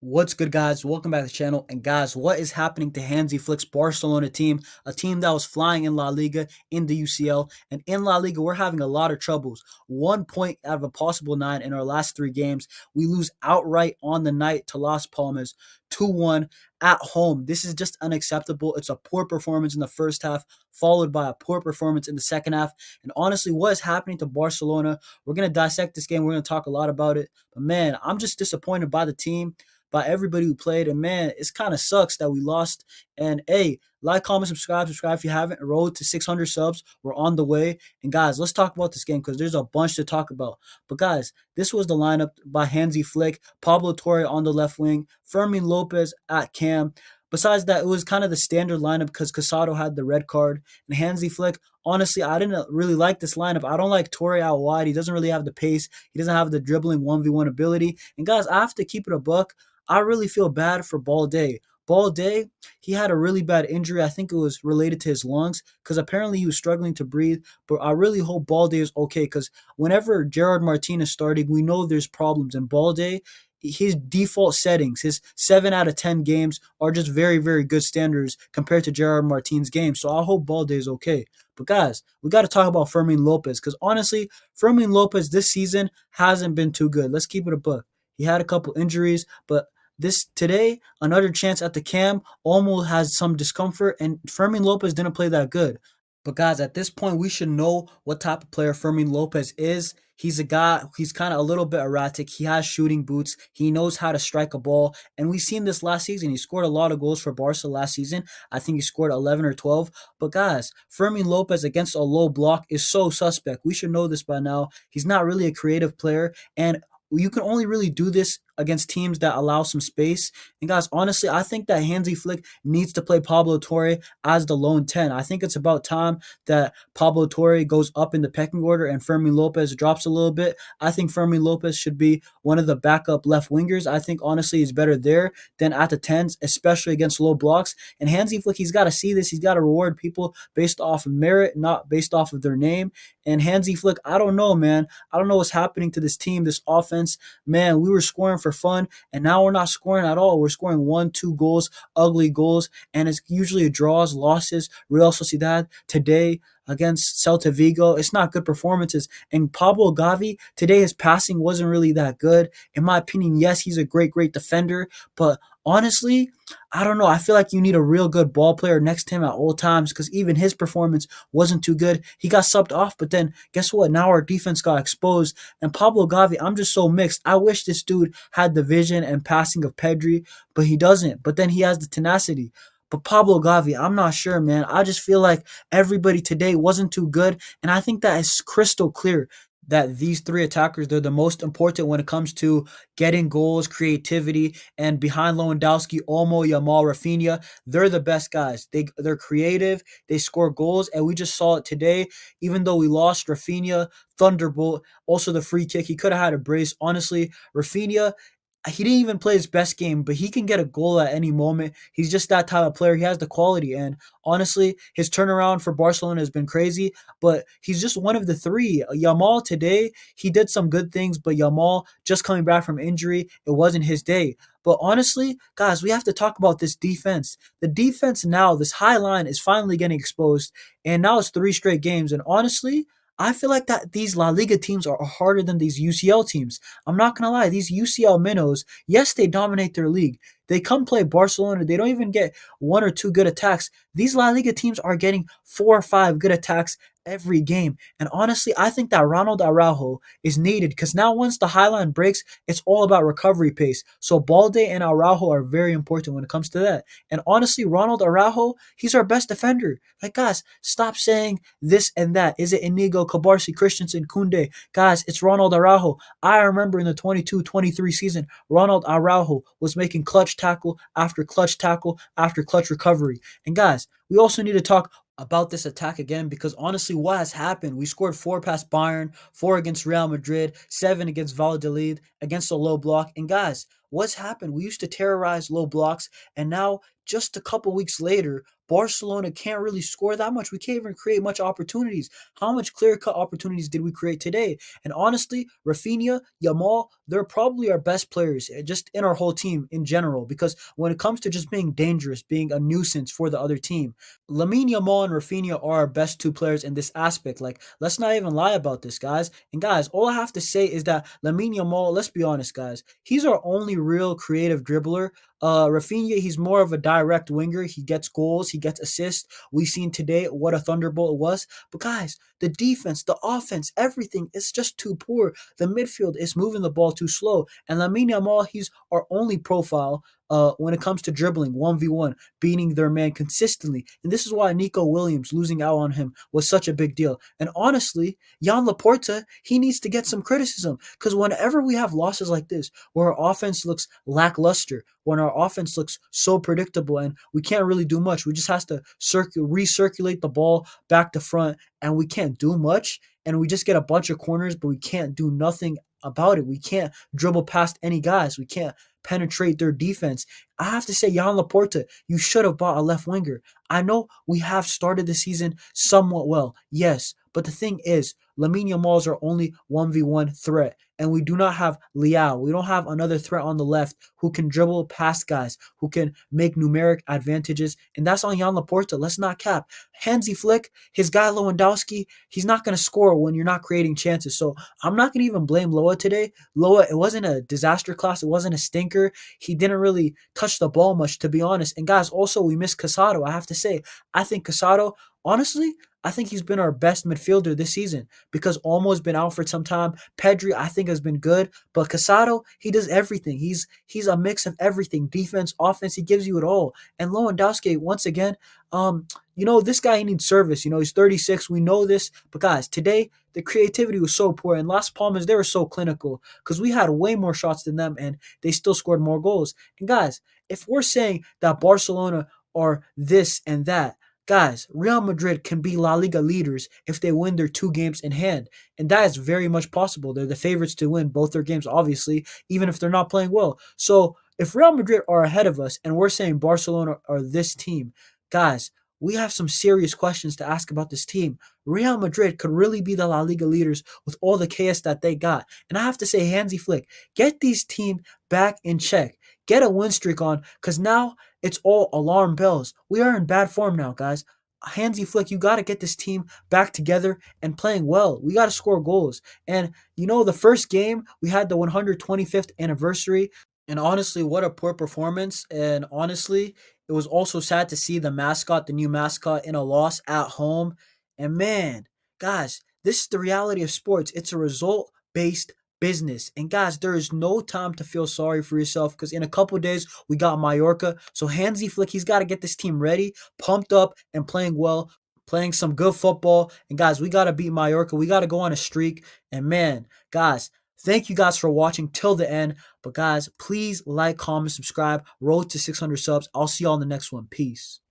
What's good, guys? Welcome back to the channel. And guys, what is happening to Hansi Flick's Barcelona team? A team that was flying in La Liga, in the UCL, and in La Liga, we're having a lot of troubles. 1 point out of a possible 9 in our last 3 games. We lose outright on the night to Las Palmas, 2-1 at home. This is just unacceptable. It's a poor performance in the first half, followed by a poor performance in the second half. And honestly, what is happening to Barcelona? We're gonna dissect this game. We're gonna talk a lot about it. But man, I'm just disappointed by the team, by everybody who played. And man, it's kind of sucks that we lost. And hey, like, comment, subscribe if you haven't. Road to 600 subs. We're on the way. And guys, let's talk about this game because there's a bunch to talk about. But guys, this was the lineup by Hansi Flick: Pablo Torre on the left wing, Fermin Lopez at cam. Besides that, it was kind of the standard lineup because Casado had the red card. And Hansi Flick, honestly, I didn't really like this lineup. I don't like Torre out wide. He doesn't really have the pace. He doesn't have the dribbling 1v1 ability. And guys, I have to keep it a buck. I really feel bad for Balde. Balde, he had a really bad injury. I think it was related to his lungs because apparently he was struggling to breathe. But I really hope Balde is okay because whenever Gerard Martin is starting, we know there's problems. And Balde, his default settings, his 7 out of 10 games are just very, very good standards compared to Gerard Martin's games. So I hope Balde is okay. But guys, we got to talk about Fermin Lopez because honestly, Fermin Lopez this season hasn't been too good. Let's keep it a buck. He had a couple injuries, but this today, another chance at the cam, almost has some discomfort, and Fermin Lopez didn't play that good. But guys, at this point, we should know what type of player Fermin Lopez is. He's a guy, he's kind of a little bit erratic. He has shooting boots. He knows how to strike a ball. And we've seen this last season. He scored a lot of goals for Barca last season. I think he scored 11 or 12. But guys, Fermin Lopez against a low block is so suspect. We should know this by now. He's not really a creative player. And you can only really do this against teams that allow some space. And guys, honestly, I think that Hansi Flick needs to play Pablo Torre as the lone 10. I think it's about time that Pablo Torre goes up in the pecking order and Fermin Lopez drops a little bit. I think Fermin Lopez should be one of the backup left wingers. I think honestly he's better there than at the 10s, especially against low blocks. And Hansi Flick, he's got to see this. He's got to reward people based off of merit, not based off of their name. And Hansi Flick, I don't know, man. I don't know what's happening to this team, this offense. Man, we were scoring for fun, and now we're not scoring at all. We're scoring 1, 2 goals, ugly goals, and it's usually draws, losses. Real Sociedad today against Celta Vigo, it's not good performances. And Pablo Gavi, today his passing wasn't really that good. In my opinion, yes, he's a great, great defender, but honestly, I don't know. I feel like you need a real good ball player next to him at all times because even his performance wasn't too good. He got subbed off, but then guess what? Now our defense got exposed. And Pablo Gavi, I'm just so mixed. I wish this dude had the vision and passing of Pedri, but he doesn't. But then he has the tenacity. But Pablo Gavi, I'm not sure, man. I just feel like everybody today wasn't too good. And I think that is crystal clear that these three attackers, they're the most important when it comes to getting goals, creativity, and behind Lewandowski, Olmo, Yamal, Rafinha, they're the best guys. They're creative, they score goals, and we just saw it today. Even though we lost, Rafinha, thunderbolt, also the free kick, he could have had a brace. Honestly, Rafinha, he didn't even play his best game, but he can get a goal at any moment. He's just that type of player. He has the quality. And honestly, his turnaround for Barcelona has been crazy, but he's just one of the three. Yamal today, he did some good things, but Yamal just coming back from injury, it wasn't his day. But honestly, guys, we have to talk about this defense. The defense now, this high line is finally getting exposed, and now it's 3 straight games. And honestly, I feel like that these La Liga teams are harder than these UCL teams. I'm not gonna lie, these UCL minnows, yes, they dominate their league. They come play Barcelona, they don't even get 1 or 2 good attacks. These La Liga teams are getting 4 or 5 good attacks every game. And honestly, I think that Ronald Araujo is needed because now once the high line breaks, it's all about recovery pace. So Balde and Araujo are very important when it comes to that. And honestly, Ronald Araujo, he's our best defender. Like, guys, stop saying this and that. Is it Inigo, Kabarsi, Christensen, Kunde? Guys, it's Ronald Araujo. I remember in the 22-23 season, Ronald Araujo was making clutch tackle after clutch tackle after clutch recovery. And guys, we also need to talk about this attack again because honestly, what has happened? We scored 4 past Bayern, 4 against Real Madrid, 7 against Valladolid, against a low block. And guys, what's happened? We used to terrorize low blocks, and now just a couple weeks later, Barcelona can't really score that much. We can't even create much opportunities. How much clear-cut opportunities did we create today? And honestly, Rafinha, Yamal, they're probably our best players just in our whole team in general. Because when it comes to just being dangerous, being a nuisance for the other team, Lamine Yamal and Rafinha are our best two players in this aspect. Like, let's not even lie about this, guys. And guys, all I have to say is that Lamine Yamal, let's be honest, guys, he's our only real creative dribbler. Rafinha, he's more of a direct winger. He gets goals, he gets assists. We've seen today what a thunderbolt it was. But guys, the defense, the offense, everything is just too poor. The midfield is moving the ball too slow. And Lamine Yamal, he's our only profile when it comes to dribbling 1v1, beating their man consistently. And this is why Nico Williams losing out on him was such a big deal. And honestly, Jan Laporta, he needs to get some criticism because whenever we have losses like this, where our offense looks lackluster, when our offense looks so predictable and we can't really do much, we just have to recirculate the ball back to front and we can't do much. And we just get a bunch of corners, but we can't do nothing about it. We can't dribble past any guys. We can't penetrate their defense. I have to say, Jan Laporta, you should have bought a left winger. I know we have started the season somewhat well, yes, but the thing is, Lamine Yamal is our only 1v1 threat, and we do not have Liao. We don't have another threat on the left who can dribble past guys, who can make numeric advantages, and that's on Jan Laporta. Let's not cap. Hansi Flick, his guy Lewandowski, he's not going to score when you're not creating chances. So I'm not going to even blame Loa today. Loa, it wasn't a disaster class. It wasn't a stinker. He didn't really touch the ball much, to be honest. And guys, also, we missed Casado. I have to say, I think Casado, honestly, I think he's been our best midfielder this season because Olmo's been out for some time. Pedri, I think, has been good, but Casado, he does everything. He's a mix of everything, defense, offense. He gives you it all. And Lewandowski, once again, this guy, he needs service. He's 36. We know this, but guys, today the creativity was so poor. And Las Palmas, they were so clinical because we had way more shots than them, and they still scored more goals. And guys, if we're saying that Barcelona are this and that, guys, Real Madrid can be La Liga leaders if they win their two games in hand. And that is very much possible. They're the favorites to win both their games, obviously, even if they're not playing well. So if Real Madrid are ahead of us and we're saying Barcelona are this team, guys, we have some serious questions to ask about this team. Real Madrid could really be the La Liga leaders with all the chaos that they got. And I have to say, Hansi Flick, get these team back in check. Get a win streak on, because now it's all alarm bells. We are in bad form now, guys. Hansi Flick, you got to get this team back together and playing well. We got to score goals. And, the first game, we had the 125th anniversary. And honestly, what a poor performance. And honestly, it was also sad to see the new mascot, in a loss at home. And man, guys, this is the reality of sports. It's a result based business. And guys, there is no time to feel sorry for yourself because in a couple days, we got Mallorca. So Hansi Flick, he's got to get this team ready, pumped up, and playing well, playing some good football. And guys, we got to beat Mallorca. We got to go on a streak. And man, guys, thank you guys for watching till the end. But guys, please like, comment, subscribe. Road to 600 subs. I'll see y'all in the next one. Peace.